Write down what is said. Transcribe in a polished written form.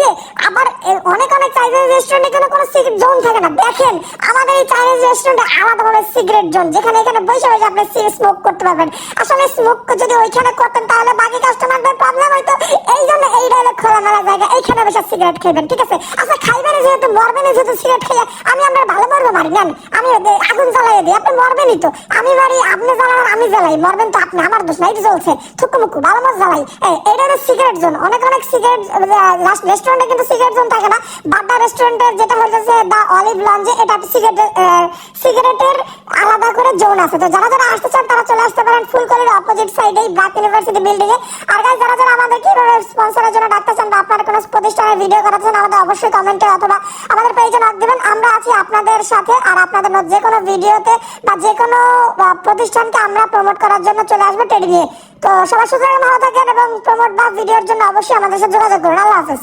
দিয়ে আবার অনেক অনেক চাইনিজ রেস্টুরেন্টে কোনো সিগারেট জোন থাকে না। দেখেন আমাদের এই চাইনিজ রেস্টুরেন্টে আলাদাভাবে সিগারেট জোন, যেখানে এখানে বসে বসে আপনি স্মোক করতে পারবেন। আসলে স্মোক যদি ওইখানে করতেন তাহলে বাকি কাস্টমারদের প্রবলেম হইতো। এই জন্য এইটা হলো খোলামেলা জায়গা, এইখানে বসে সিগারেট খাইবেন, ঠিক আছে? আচ্ছা খাইবেন যেহেতু, মরবেন যেহেতু সিগারেট খাইয়া, আমি আপনার ভালো মরবো মারি নেন, আমি আগুন জ্বালাই দিই, আপনি মরবেনই তো। আমি মারি, আপনি জ্বালান, আমি জ্বালাই, মরবেন তো আপনি, আমার দোষ নাই, চলছে থুকুমুকু ভালো মত জ্বালাই। এইটা হলো সিগারেট জোন। অনেক অনেক সিগারেট রেস্টুরেন্টে কিন্তু সিগারেট জোন থাকে না। বাড্ডা রেস্টুরেন্টের যেটা হচ্ছে দা অলিভ লঞ্চে, এটা সিগারেটের আলাদা করে জোন আছে। তো যারা যারা আসতে চান তারা চলে আসতে পারেন ফুলকলির অপোজিট সাইডে ব্র্যাক ইউনিভার্সিটি বিল্ডিং এ। আর গাইস যারা যারা আমাদের কিভাবে স্পন্সরের জন্য ডাকতে চান বা আপনারা কোনো প্রতিষ্ঠানের ভিডিও করাতে চান, আমাদের অবশ্যই কমেন্টে অথবা আমাদের পেজে নক দিবেন। আমরা আছি আপনাদের সাথে, আর আপনাদের যে কোনো ভিডিওতে বা যে কোনো প্রতিষ্ঠানকে আমরা প্রমোট করার জন্য চলে আসবো টেডি নিয়ে। তো সবার সুতরাং ভালো থাকেন এবং প্রমোট বা ভিডিওর জন্য অবশ্যই আমাদের সাথে যোগাযোগ করুন। আল্লাহ হাফেজ।